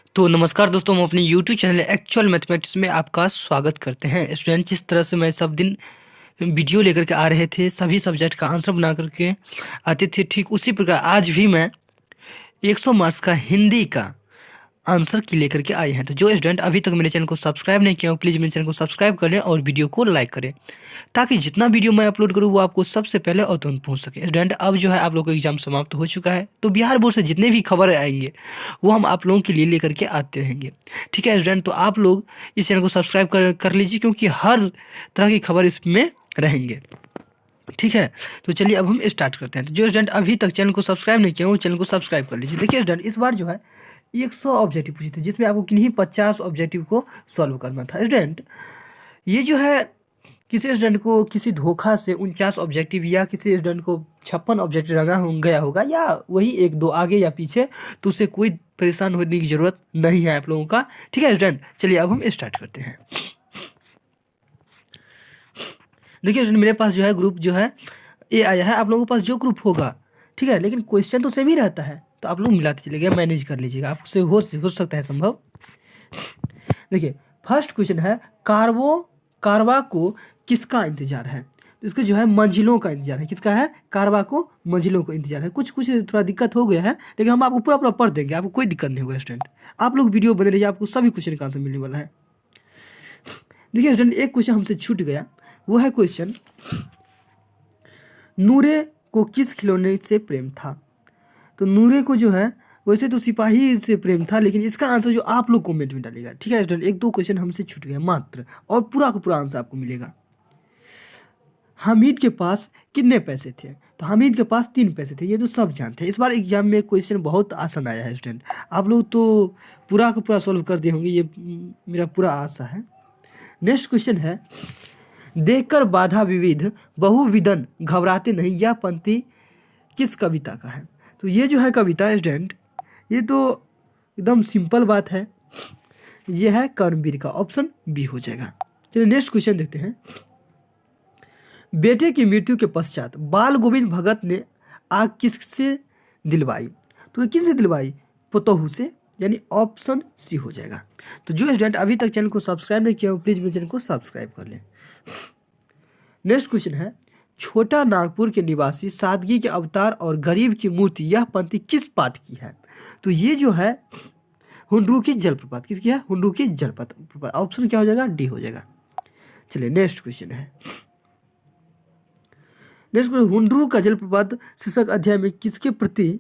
तो नमस्कार दोस्तों, हम अपने YouTube चैनल एक्चुअल मैथमेटिक्स में आपका स्वागत करते हैं। स्टूडेंट, जिस तरह से मैं सब दिन वीडियो लेकर के आ रहे थे, सभी सब्जेक्ट का आंसर बना करके आते थे, ठीक उसी प्रकार आज भी मैं 100 मार्क्स का हिंदी का आंसर की लेकर के आए हैं। तो जो स्टूडेंट अभी तक मेरे चैनल को सब्सक्राइब नहीं किया हो, प्लीज़ मेरे चैनल को सब्सक्राइब कर लें और वीडियो को लाइक करें, ताकि जितना वीडियो मैं अपलोड करूँ वो आपको सबसे पहले और तुरंत पहुंच सके। स्टूडेंट, अब जो है आप लोगों का एग्जाम समाप्त हो चुका है, तो बिहार बोर्ड से जितने भी खबर आएंगे वो हम आप लोगों के लिए लेकर के आते रहेंगे। ठीक है स्टूडेंट, तो आप लोग इस चैनल को सब्सक्राइब कर लीजिए, क्योंकि हर तरह की खबर इसमें रहेंगे। ठीक है, तो चलिए अब हम स्टार्ट करते हैं। तो जो स्टूडेंट अभी तक चैनल को सब्सक्राइब नहीं किया वो चैनल को सब्सक्राइब कर लीजिए। देखिए स्टूडेंट, इस बार जो है 100 ऑब्जेक्टिव पूछे थे, जिसमें आपको किन्हीं 50 ऑब्जेक्टिव को सॉल्व करना था। स्टूडेंट, ये जो है किसी स्टूडेंट को किसी धोखा से 49 ऑब्जेक्टिव या किसी स्टूडेंट को 56 ऑब्जेक्टिव लगा गया होगा, या वही एक दो आगे या पीछे, तो उससे कोई परेशान होने की जरूरत नहीं है आप लोगों का। ठीक है स्टूडेंट, चलिए अब हम स्टार्ट करते हैं। देखिए स्टूडेंट, मेरे पास जो है ग्रुप जो है ये आया है। आप लोगों के पास जो ग्रुप होगा, ठीक है, लेकिन क्वेश्चन तो सेम ही रहता है, तो आप लोग मिलाते चलिएगा, मैनेज कर लीजिएगा, आपसे हो सकता है संभव। देखिए फर्स्ट क्वेश्चन है, कारवा को किसका इंतजार है? तो इसको जो है मंजिलों का इंतजार है। किसका है? कारवा को मंजिलों का इंतजार है। कुछ थोड़ा दिक्कत हो गया है, लेकिन हम आपको पूरा पढ़ देंगे, आपको कोई दिक्कत नहीं होगा स्टूडेंट। आप लोग वीडियो बने रहिए, आपको सभी क्वेश्चन का आंसर मिलने वाला है। देखिए स्टूडेंट, एक क्वेश्चन हमसे छूट गया, वो है क्वेश्चन, नूरे को किस खिलौने से प्रेम था? तो नूरे को जो है वैसे तो सिपाही से प्रेम था, लेकिन इसका आंसर जो आप लोग कमेंट में डालेगा। ठीक है स्टूडेंट, एक दो क्वेश्चन हमसे छूट गया मात्र, और पूरा का पूरा आंसर आपको मिलेगा। हामिद के पास कितने पैसे थे? तो हामिद के पास 3 पैसे थे, ये तो सब जानते हैं। इस बार एग्जाम में क्वेश्चन बहुत आसान आया है स्टूडेंट, आप लोग तो पूरा का पूरा सॉल्व कर दिए होंगे, ये मेरा पूरा आशा है। नेक्स्ट क्वेश्चन है, देखकर बाधा विविध बहुविधन घबराते नहीं, यह पंक्ति किस कविता का है? तो ये जो है कविता स्टूडेंट, ये तो एकदम सिंपल बात है, ये है कर्मवीर का, ऑप्शन बी हो जाएगा। चलिए नेक्स्ट क्वेश्चन देखते हैं। बेटे की मृत्यु के पश्चात बाल गोविंद भगत ने आग किससे दिलवाई? तो किससे दिलवाई? पुतोहू से, यानी ऑप्शन सी हो जाएगा। तो जो स्टूडेंट अभी तक चैनल को सब्सक्राइब नहीं किया हो, प्लीज मेरे चैनल को सब्सक्राइब कर लें। नेक्स्ट क्वेश्चन है, छोटा नागपुर के निवासी सादगी के अवतार और गरीब की मूर्ति, यह पंक्ति किस पाठ की है? तो ये जो है हुंडरू की जलप्रपात। किसकी है? हुंडरू की जलप्रपात। ऑप्शन क्या हो जाएगा? डी हो जाएगा। चलिए नेक्स्ट क्वेश्चन है, नेक्स्ट क्वेश्चन, हुंडरू का जलप्रपात शीर्षक अध्याय में किसके प्रति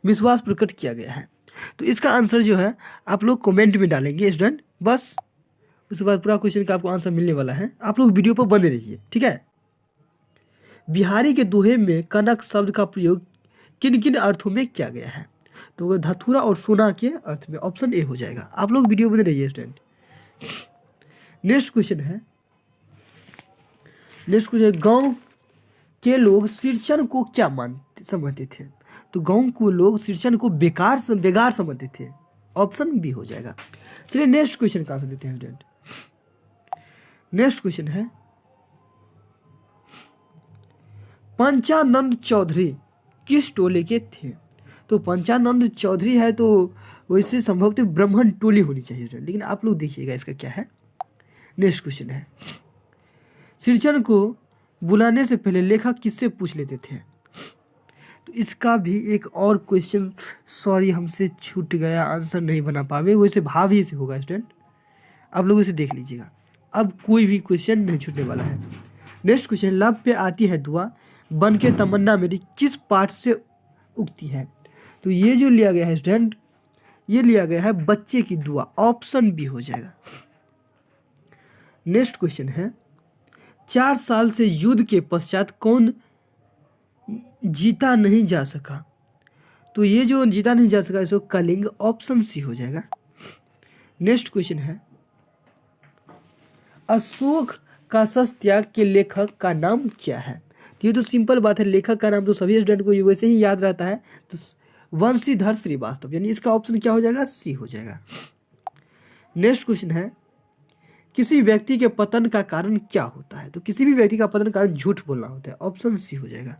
विश्वास प्रकट किया गया है? तो इसका आंसर जो है आप लोग कमेंट में डालेंगे स्टूडेंट, बस उसके बाद पूरा क्वेश्चन का आपको आंसर मिलने वाला है। आप लोग वीडियो पर बने रहिए। ठीक है। बिहारी के दोहे में कनक शब्द का प्रयोग किन किन अर्थों में किया गया है? तो धतूरा और सोना के अर्थ में, ऑप्शन ए हो जाएगा। आप लोग वीडियो बने रहिए स्टूडेंट। नेक्स्ट क्वेश्चन है, गांव के लोग सिरचन को क्या समझते थे? तो गांव को लोग सिरचन को बेगार समझते थे, ऑप्शन बी हो जाएगा। चलिए नेक्स्ट क्वेश्चन का आंसर देते हैं स्टूडेंट। नेक्स्ट क्वेश्चन है, पंचानंद चौधरी किस टोले के थे? तो पंचानंद चौधरी है तो वैसे संभवतः ब्राह्मण टोली होनी चाहिए, लेकिन आप लोग देखिएगा इसका क्या है। नेक्स्ट क्वेश्चन है, सिरचन को बुलाने से पहले लेखक किससे पूछ लेते थे? तो इसका भी एक और क्वेश्चन, सॉरी हमसे छूट गया, आंसर नहीं बना पावे, वैसे भाव ही से होगा स्टूडेंट, आप लोग इसे देख लीजिएगा, अब कोई भी क्वेश्चन नहीं छूटने वाला है। नेक्स्ट क्वेश्चन, लब पे आती है दुआ बन के तमन्ना मेरी किस पाठ से उगती है? तो ये जो लिया गया है स्टूडेंट, ये लिया गया है बच्चे की दुआ, ऑप्शन बी हो जाएगा। नेक्स्ट क्वेश्चन है, 4 साल से युद्ध के पश्चात कौन जीता नहीं जा सका? तो ये जो जीता नहीं जा सका इसको कलिंग, ऑप्शन सी हो जाएगा। नेक्स्ट क्वेश्चन है, अशोक का सत्याग के लेखक का नाम क्या है? ये तो सिंपल बात है, लेखक का नाम तो सभी स्टूडेंट को वैसे ही याद रहता है, तो वंशीधर श्रीवास्तव, यानी इसका ऑप्शन क्या हो जाएगा? सी हो जाएगा। नेक्स्ट क्वेश्चन है, किसी व्यक्ति के पतन का कारण क्या होता है? तो किसी भी व्यक्ति का पतन का कारण झूठ बोलना होता है, ऑप्शन सी हो जाएगा।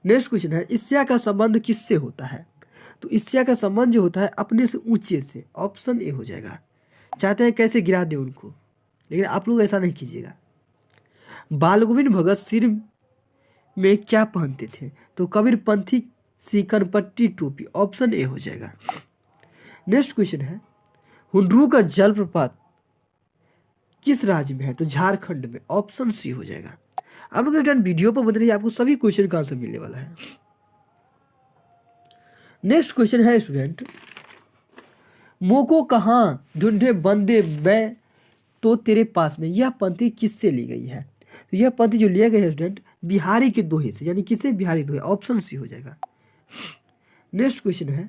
नेक्स्ट क्वेश्चन है, ईर्ष्या का संबंध किससे होता है? तो इससे का संबंध जो होता है अपने से ऊंचे से, ऑप्शन ए हो जाएगा। चाहते हैं कैसे गिरा दे उनको, लेकिन आप लोग ऐसा नहीं कीजिएगा। बाल गोविंद भगत सिर में क्या पहनते थे? तो कबीरपंथी सीकन पट्टी टोपी, ऑप्शन ए हो जाएगा। नेक्स्ट क्वेश्चन है हुंड्रू का जलप्रपात किस राज्य में है? तो झारखंड में, ऑप्शन सी हो जाएगा। आप लोग वीडियो पर बता रही आपको सभी क्वेश्चन का आंसर मिलने वाला है। नेक्स्ट क्वेश्चन है स्टूडेंट, मोको कहाँ ढूंढे बंदे मैं तो तेरे पास में, यह पंक्ति किससे ली गई है? तो यह पंक्ति जो लिया गया है स्टूडेंट बिहारी के दोहे से, यानी किससे? बिहारी दोहे, ऑप्शन सी हो जाएगा। नेक्स्ट क्वेश्चन है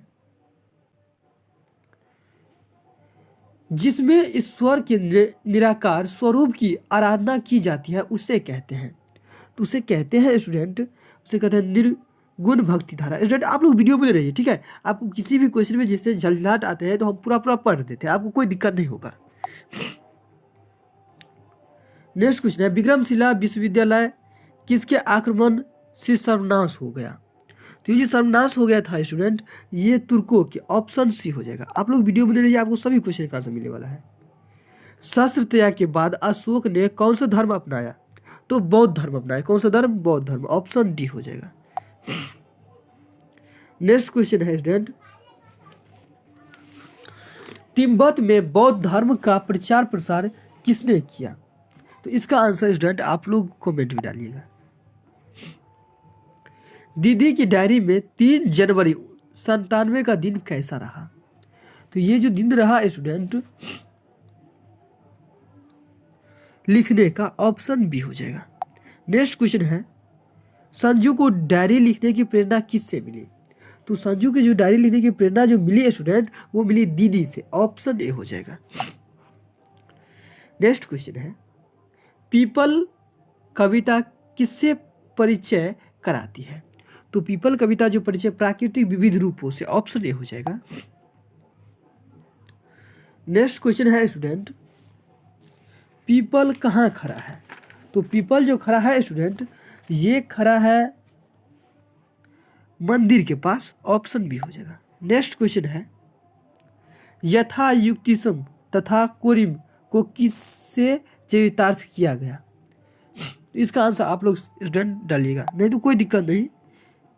जिसमें ईश्वर के निराकार स्वरूप की आराधना की जाती है उसे कहते हैं? तो उसे कहते हैं स्टूडेंट, उसे कहते हैं निर्गुण भक्ति धारा। स्टूडेंट आप लोग वीडियो में रहिए, ठीक है? आपको किसी भी क्वेश्चन में जिससे झलझलाहट आते हैं तो हम पूरा पूरा पढ़ देते हैं, आपको कोई दिक्कत नहीं होगा। नेक्स्ट क्वेश्चन है विक्रमशिला विश्वविद्यालय किसके आक्रमण से सर्वनाश हो गया? तो ये जो सर्वनाश हो गया था स्टूडेंट, ये तुर्कों के, ऑप्शन सी हो जाएगा। आप लोग वीडियो में रहिए, आपको सभी क्वेश्चन का आंसर मिलने वाला है। शस्त्र त्याग के बाद अशोक ने कौन सा धर्म अपनाया? तो बौद्ध धर्म अपनाया। कौन सा धर्म? बौद्ध धर्म, ऑप्शन डी हो जाएगा। नेक्स्ट क्वेश्चन है स्टूडेंट तिब्बत में बौद्ध धर्म का प्रचार प्रसार किसने किया? तो इसका आंसर स्टूडेंट आप लोग कमेंट में डालिएगा। दीदी की डायरी में 3 जनवरी 97 का दिन कैसा रहा? तो ये जो दिन रहा स्टूडेंट लिखने का, ऑप्शन बी हो जाएगा। नेक्स्ट क्वेश्चन है संजू को डायरी लिखने की प्रेरणा किससे मिली? तो संजू की जो डायरी लिखने की प्रेरणा जो मिली स्टूडेंट वो मिली दीदी से, ऑप्शन ए हो जाएगा। नेक्स्ट क्वेश्चन है पीपल कविता किससे परिचय कराती है? तो पीपल कविता जो परिचय प्राकृतिक विविध रूपों से, ऑप्शन ए हो जाएगा। नेक्स्ट क्वेश्चन है स्टूडेंट पीपल कहाँ खड़ा है? तो पीपल जो खड़ा है स्टूडेंट ये खड़ा है मंदिर के पास, ऑप्शन बी हो जाएगा। नेक्स्ट क्वेश्चन है यथा युक्तिसम तथा कोरिम को किससे चरितार्थ किया गया? तो इसका आंसर आप लोग स्टूडेंट डालिएगा, नहीं तो कोई दिक्कत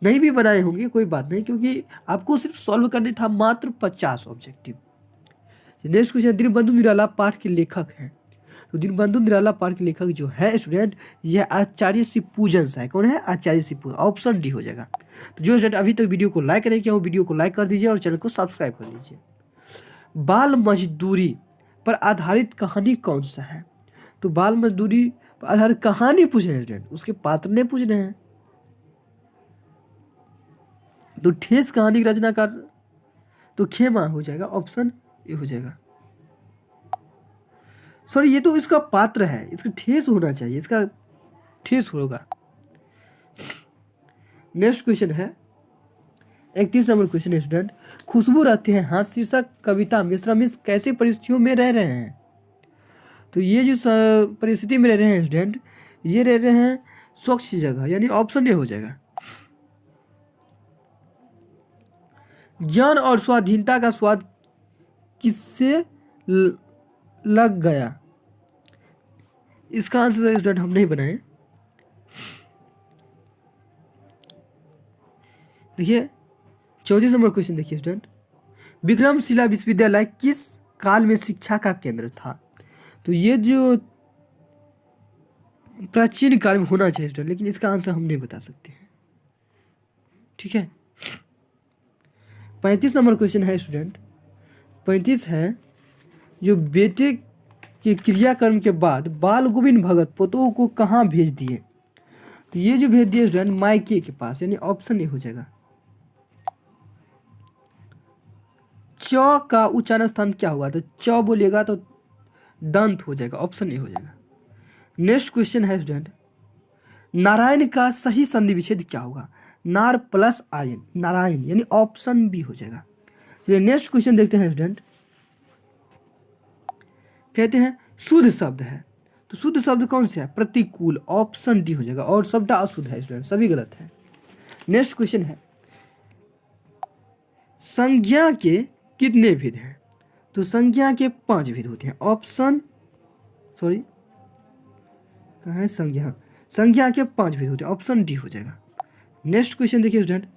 नहीं भी बनाए होंगे कोई बात नहीं, क्योंकि आपको सिर्फ सॉल्व करने था मात्र 50 ऑब्जेक्टिव। नेक्स्ट क्वेश्चन दीनबंधु निराला पाठ के लेखक हैं? तो दीनबंधु निराला पाठ के लेखक जो है स्टूडेंट यह आचार्य शिवपूजन है। कौन है? आचार्य शिवपूजन, ऑप्शन डी हो जाएगा। तो जो स्टूडेंट अभी तक वीडियो को लाइक नहीं किया वो वीडियो को लाइक कर दीजिए और चैनल को सब्सक्राइब कर लीजिए। बाल मजदूरी पर आधारित कहानी कौन सा है? तो बाल मजदूरी पर आधारित कहानी पूछ रहे हैं स्टूडेंट, उसके पात्र ने पूछ रहे हैं। तो ठेस कहानी की रचनाकार तो खेमा हो जाएगा, ऑप्शन ए हो जाएगा। सॉरी ये तो इसका पात्र है, इसका ठेस होना चाहिए, इसका ठेस होगा। नेक्स्ट क्वेश्चन है 31 नंबर क्वेश्चन है स्टूडेंट खुशबू रहते हैं हाथ शीर्षक कविता में श्रमिक कैसे परिस्थितियों में रह रहे हैं? तो ये जो परिस्थिति में रह रहे हैं स्टूडेंट ये रह रहे हैं स्वच्छ जगह, यानी ऑप्शन ए हो जाएगा। ज्ञान और स्वाधीनता का स्वाद किससे लग गया? इसका आंसर स्टूडेंट हम नहीं बनाए। देखिए 34 नंबर क्वेश्चन देखिए स्टूडेंट विक्रमशिला विश्वविद्यालय किस काल में शिक्षा का केंद्र था? तो ये जो प्राचीन काल में होना चाहिए स्टूडेंट, लेकिन इसका आंसर हम नहीं बता सकते हैं, ठीक है। 35 नंबर क्वेश्चन है स्टूडेंट 35 है जो बेटे के क्रियाकर्म के बाद बाल गोविंद भगत पोतों को कहाँ भेज दिए? तो ये जो भेज दिए स्टूडेंट मायके के पास, यानी ऑप्शन ए हो जाएगा। च का उच्चारण स्थान क्या होगा? तो च बोलेगा तो दंत हो जाएगा, ऑप्शन ए हो जाएगा। नेक्स्ट क्वेश्चन है स्टूडेंट नारायण का सही संधि विच्छेद क्या होगा? नार प्लस आयन, नारायण, यानी ऑप्शन बी हो जाएगा। चलिए नेक्स्ट क्वेश्चन देखते हैं स्टूडेंट कहते हैं शुद्ध शब्द है, तो शुद्ध शब्द कौन सा है? प्रतिकूल, ऑप्शन डी हो जाएगा। और शब्द अशुद्ध है स्टूडेंट, सभी गलत है। नेक्स्ट क्वेश्चन है संज्ञा के कितने भेद हैं? तो संज्ञा के 5 भेद होते हैं। ऑप्शन सॉरी कहाँ है संज्ञा? संज्ञा के 5 भेद होते हैं। ऑप्शन डी हो जाएगा। नेक्स्ट क्वेश्चन देखिए स्टूडेंट,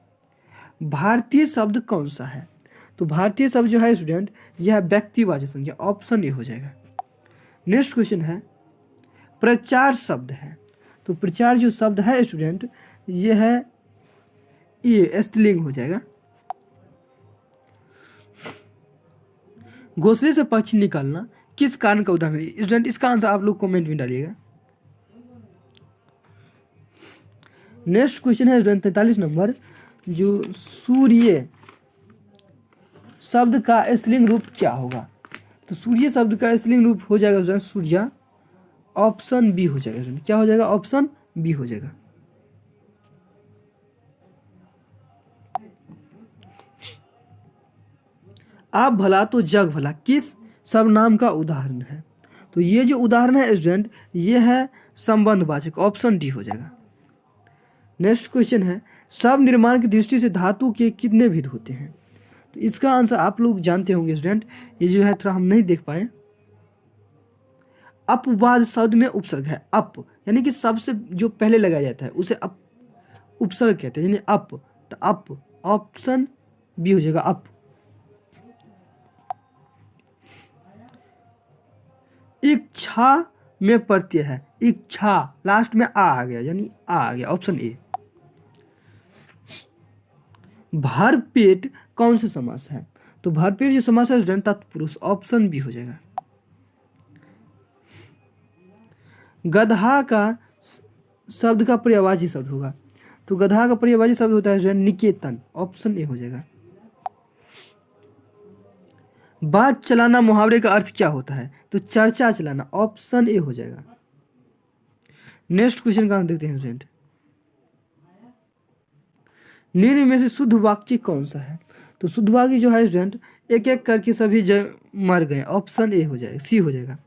भारतीय शब्द कौन सा है? तो भारतीय शब्द जो है स्टूडेंट यह है व्यक्तिवाचक संज्ञा। ऑप्शन ए हो जाएगा। नेक्स्ट क्वेश्चन है प्रचार शब्द है। तो प्रचार जो शब्द है स्टूडेंट यह है ये स्त्रीलिंग हो जाएगा। घोंसले से पक्षी निकालना किस कारण का उदाहरण है? स्टूडेंट इसका आंसर आप लोग कमेंट में डालिएगा। नेक्स्ट क्वेश्चन है स्टूडेंट 43 नंबर, जो सूर्य शब्द का स्त्रीलिंग रूप क्या होगा? तो सूर्य शब्द का स्त्रीलिंग रूप हो जाएगा स्टूडेंट सूर्या। ऑप्शन बी हो जाएगा स्टूडेंट। क्या हो जाएगा? ऑप्शन बी हो जाएगा। आप भला तो जग भला किस सर्वनाम का उदाहरण है? तो ये जो उदाहरण है स्टूडेंट ये है संबंधवाचक। ऑप्शन डी हो जाएगा। नेक्स्ट क्वेश्चन है शब्द निर्माण की दृष्टि से धातु के कितने भेद होते हैं? तो इसका आंसर आप लोग जानते होंगे स्टूडेंट, ये जो है थोड़ा हम नहीं देख पाए। अपवाद शब्द में उपसर्ग है अप, यानी कि सबसे जो पहले लगाया जाता है उसे अप उपसर्ग कहते हैं, यानी अप। तो अप ऑप्शन बी हो जाएगा अप। इच्छा में प्रत्यय है इच्छा, लास्ट में आ गया यानी आ गया। Option A. भरपेट कौन सा समास है? तो भरपेट जो समास है स्टूडेंट तत्पुरुष। ऑप्शन बी हो जाएगा। गधा का शब्द का पर्यायवाची शब्द होगा। तो गधा का पर्यायवाची शब्द होता है स्टूडेंट निकेतन। ऑप्शन ए हो जाएगा। बात चलाना मुहावरे का अर्थ क्या होता है? तो चर्चा चलाना। ऑप्शन ए हो जाएगा। नेक्स्ट क्वेश्चन का देखते हैं स्टूडेंट, निम्न में से शुद्ध वाक्य कौन सा है? तो शुद्ध वाक्य जो है स्टूडेंट एक एक करके सभी मर गए। ऑप्शन ए हो जाएगा, सी हो जाएगा।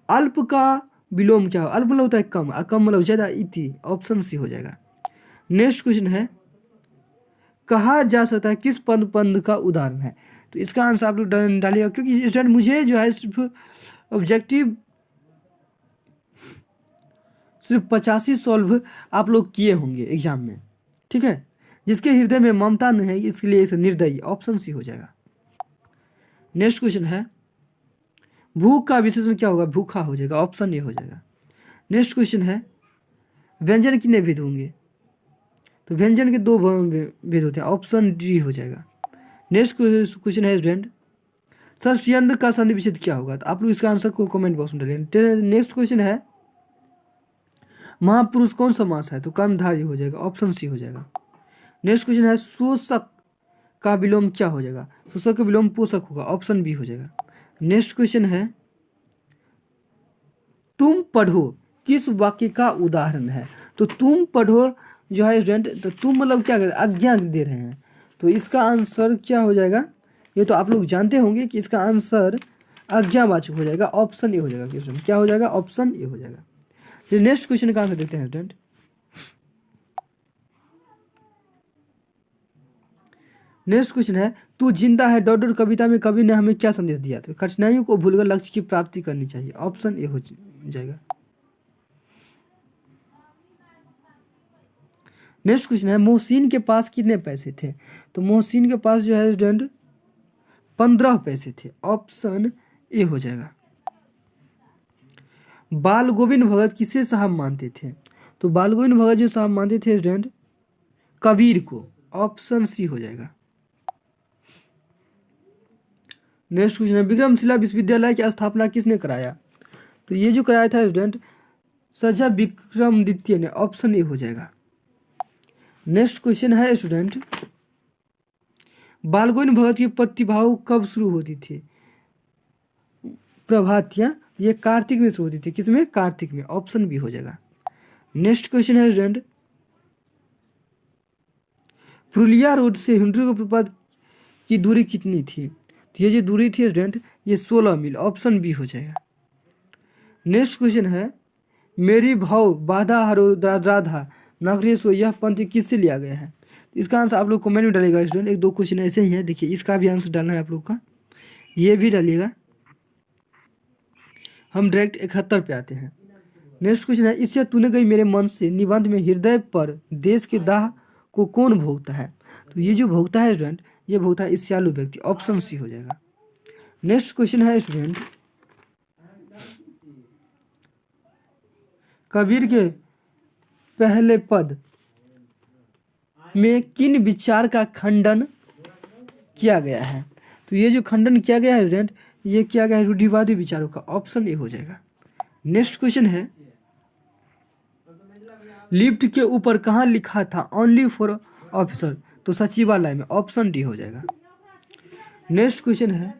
अल्प का विलोम क्या हो? अल्प मतलब होता है कम, कम मतलब ज्यादा, इति। ऑप्शन सी हो जाएगा। नेक्स्ट क्वेश्चन है कहा जा सकता है किस पद का उदाहरण है? तो इसका आंसर आप लोग डालिएगा, क्योंकि स्टूडेंट मुझे जो है सिर्फ ऑब्जेक्टिव सिर्फ 85 सॉल्व आप लोग किए होंगे एग्जाम में, ठीक है। जिसके हृदय में ममता नहीं है इसके लिए इसे निर्दयी। ऑप्शन सी हो जाएगा। नेक्स्ट क्वेश्चन है भूख का विशेषण क्या होगा? भूखा हो जाएगा। ऑप्शन ए हो जाएगा। नेक्स्ट क्वेश्चन है व्यंजन कितने भेद होंगे? तो व्यंजन के 2 भेद होते हैं। ऑप्शन डी हो जाएगा। नेक्स्ट क्वेश्चन है स्टूडेंट षष्ट्यंत्र का संधि विच्छेद क्या होगा? तो आप लोग इसका आंसर को कमेंट बॉक्स में डालिए। नेक्स्ट क्वेश्चन है महापुरुष कौन समास है? तो कर्मधारय हो जाएगा। ऑप्शन सी हो जाएगा। नेक्स्ट क्वेश्चन है शोषक का विलोम क्या हो जाएगा? शोषक का विलोम पोषक होगा। ऑप्शन बी हो जाएगा। नेक्स्ट क्वेश्चन है तुम पढ़ो किस वाक्य का उदाहरण है? तो तुम पढ़ो जो है स्टूडेंट, तो तुम मतलब क्या कर रहे हैं? आज्ञा दे रहे हैं। तो इसका आंसर क्या हो जाएगा? ये तो आप लोग जानते होंगे कि इसका आंसर आज्ञावाचक हो जाएगा। ऑप्शन ए हो जाएगा। क्वेश्चन क्या हो जाएगा? ऑप्शन ए हो जाएगा। चलिए नेक्स्ट क्वेश्चन का आंसर देखते हैं स्टूडेंट। नेक्स्ट क्वेश्चन है तू जिंदा है डॉट डॉट कविता में कवि ने हमें क्या संदेश दिया? तो कठिनाइयों को भूलकर लक्ष्य की प्राप्ति करनी चाहिए। ऑप्शन ए हो जाएगा। नेक्स्ट क्वेश्चन है मोहसिन के पास कितने पैसे थे? तो मोहसिन के पास जो है स्टूडेंट 15 पैसे थे। ऑप्शन ए हो जाएगा। बाल गोविंद भगत किसे साहब मानते थे? तो बाल गोविंद भगत जो साहब मानते थे स्टूडेंट कबीर को। ऑप्शन सी हो जाएगा। नेक्स्ट क्वेश्चन है विक्रमशिला विश्वविद्यालय की स्थापना किसने कराया? तो ये जो कराया था स्टूडेंट सजा विक्रमादित्य ने। ऑप्शन ए हो जाएगा। नेक्स्ट क्वेश्चन है स्टूडेंट बाल गोविंद भगत की प्रतिभाव कब शुरू होती थी? प्रभातियां ये कार्तिक में शुरू होती थी। किसमें? कार्तिक में। ऑप्शन बी हो जाएगा। नेक्स्ट क्वेश्चन है स्टूडेंट पुरुलिया रोड से हिंडूर प्रपात की दूरी कितनी थी? तो ये जो दूरी थी स्टूडेंट ये 16 मील। ऑप्शन बी हो जाएगा। नेक्स्ट क्वेश्चन है मेरी भाव बाधा हरो राधा नगरी सो यह पंक्ति किससे लिया गया है? इसका आंसर आप लोग कमेंट में डालेगा स्टूडेंट। एक दो क्वेश्चन ऐसे ही है, देखिए इसका भी आंसर डालना है आप लोग का, ये भी डालिएगा। हम डायरेक्ट 71 पे आते हैं। नेक्स्ट क्वेश्चन है, इससे तूने गई मेरे मन से निबंध में हृदय पर देश के दाह को कौन भोगता है? तो ये जो भोगता है स्टूडेंट, ये भोगता है ईर्ष्यालु व्यक्ति, ऑप्शन सी हो जाएगा। नेक्स्ट क्वेश्चन है स्टूडेंट, कबीर के पहले पद में किन विचार का खंडन किया गया है? तो ये जो खंडन किया गया है स्टूडेंट, ये किया गया है रूढ़िवादी विचारों का, ऑप्शन ए हो जाएगा। नेक्स्ट क्वेश्चन है, लिफ्ट के ऊपर कहाँ लिखा था ओनली फॉर ऑफिसर? तो सचिवालय में, ऑप्शन डी हो जाएगा। नेक्स्ट क्वेश्चन है,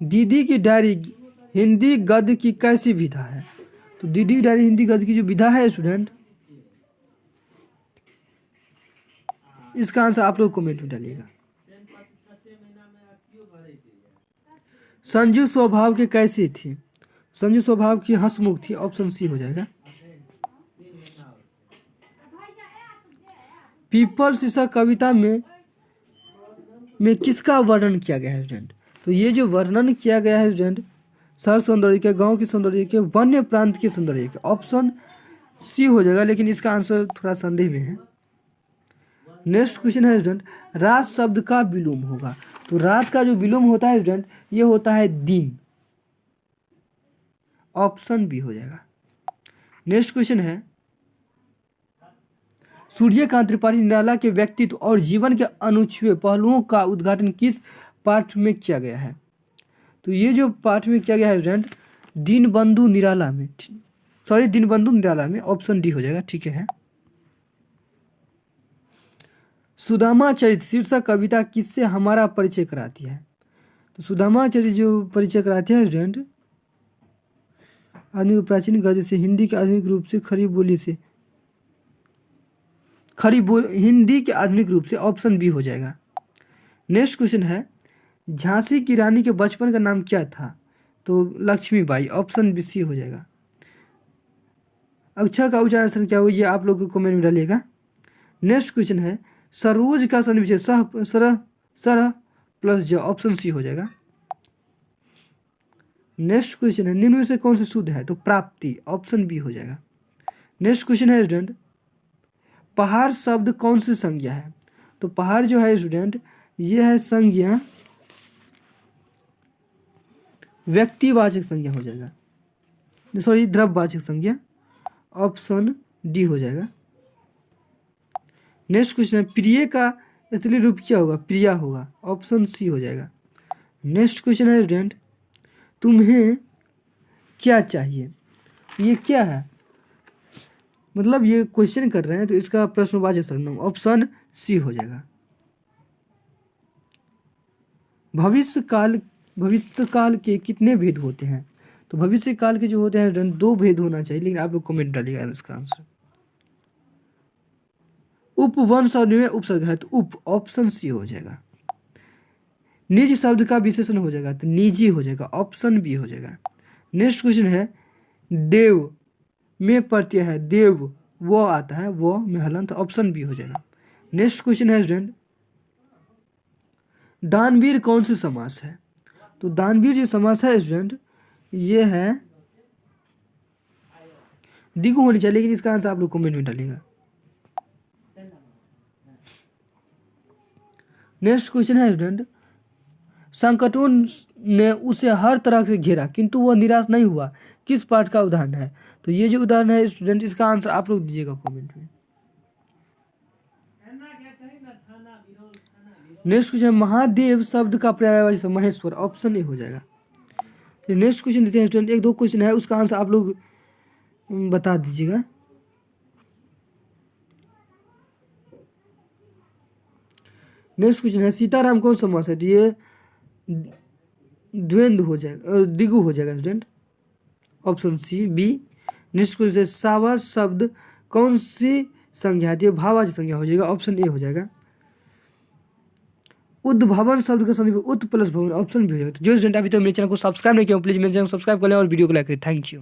दीदी की डायरी हिंदी गद्य की कैसी विधा है? तो दीदी की डायरी हिंदी गद्य की जो विधा है स्टूडेंट, इसका आंसर आप लोग कमेंट में डालिएगा। संजू स्वभाव के कैसी थी? संजू स्वभाव की हंसमुख थी, ऑप्शन सी हो जाएगा। पीपल शीशा कविता में किसका वर्णन किया गया है स्टूडेंट? तो ये जो वर्णन किया गया है स्टूडेंट, शहर सौंदर्य के, गांव के सौंदर्य के, वन्य प्रांत के सौंदर्य के, ऑप्शन सी हो जाएगा, लेकिन इसका आंसर थोड़ा संदेह में है। नेक्स्ट क्वेश्चन है स्टूडेंट, रात शब्द का विलोम होगा? तो रात का जो विलोम होता है स्टूडेंट, ये होता है दिन, ऑप्शन बी हो जाएगा। नेक्स्ट क्वेश्चन है, सूर्यकांत त्रिपाठी निराला के व्यक्तित्व और जीवन के अनछुए पहलुओं का उद्घाटन किस पाठ में किया गया है? तो ये जो पाठ में किया गया है स्टूडेंट, दीनबंधु निराला में, दीनबंधु निराला में, ऑप्शन डी हो जाएगा, ठीक है। सुदामा चरित शीर्षक कविता किससे हमारा परिचय कराती है? तो सुदामा चरित जो परिचय कराती है स्टूडेंट, आधुनिक प्राचीन गद्य से, हिंदी के आधुनिक रूप से, हिंदी के आधुनिक रूप से, ऑप्शन बी हो जाएगा। नेक्स्ट क्वेश्चन है, झांसी की रानी के बचपन का नाम क्या था? तो लक्ष्मीबाई, ऑप्शन बी सी हो जाएगा। अक्षर का उच्चारण क्या हो, ये आप लोग को कमेंट में डालिएगा। नेक्स्ट क्वेश्चन है, सरोज का सन्निवेश सरह प्लस ज, ऑप्शन सी हो जाएगा। नेक्स्ट क्वेश्चन है, निम्न में से कौन से शुद्ध है? तो प्राप्ति, ऑप्शन बी हो जाएगा। नेक्स्ट क्वेश्चन है स्टूडेंट, पहाड़ शब्द कौन सी संज्ञा है? तो पहाड़ जो है स्टूडेंट, ये है संज्ञा, व्यक्तिवाचक संज्ञा हो जाएगा, सॉरी द्रव्यवाचक संज्ञा, ऑप्शन डी हो जाएगा। नेक्स्ट क्वेश्चन है, प्रिय का असली रूप क्या होगा? प्रिया होगा, ऑप्शन सी हो जाएगा। नेक्स्ट क्वेश्चन है स्टूडेंट, तुम्हें क्या चाहिए? ये क्या है? मतलब ये क्वेश्चन कर रहे हैं, तो इसका प्रश्नवाचक सर्वनाम, ऑप्शन सी हो जाएगा। भविष्य काल के कितने भेद होते हैं? तो भविष्य काल के जो होते हैं 2 भेद होना चाहिए, लेकिन आप लोग कमेंट डालिएगा इसका आंसर। उपवन शब्द में उपसर्ग है, तो उप, ऑप्शन सी हो जाएगा। निज शब्द का विशेषण हो जाएगा, तो निजी हो जाएगा, ऑप्शन बी हो जाएगा। नेक्स्ट क्वेश्चन है, देव में प्रत्यय है, देव वो आता है, वो में हलंत, ऑप्शन बी हो जाएगा। नेक्स्ट क्वेश्चन है स्टूडेंट, दानवीर कौन सी समास है? तो दानवीर जो समास है स्टूडेंट, ये है दिगु होनी चाहिए, लेकिन इसका आंसर आप लोग कमेंट में डालिएगा। नेक्स्ट क्वेश्चन है स्टूडेंट, संकटों ने उसे हर तरह से घेरा किंतु वह निराश नहीं हुआ, किस पाठ का उदाहरण है? तो ये जो उदाहरण है स्टूडेंट, इसका आंसर आप लोग दीजिएगा कमेंट में। नेक्स्ट क्वेश्चन, महादेव शब्द का पर्यायवाची महेश्वर, ऑप्शन ए हो जाएगा। नेक्स्ट क्वेश्चन देते हैं स्टूडेंट, 1-2 क्वेश्चन है, उसका आंसर आप लोग बता दीजिएगा। नेक्स्ट क्वेश्चन है, सीताराम कौन सा समास है? ये द्वंद्व हो जाएगा, दिगु हो जाएगा student, option C B. Next question है, सावा शब्द कौन सी संज्ञा है? भाववाचक संज्ञा हो जाएगा, ऑप्शन ए हो जाएगा। उद्भवन शब्द का संधि उत प्लस भवन, ऑप्शन भी हो जाएगा। तो जो स्टूडेंट अभी तो मेरे चैनल को सब्सक्राइब नहीं किया, प्लीज मेरे चैनल को सब्सक्राइब कर लें और वीडियो को लाइक करें। Thank you.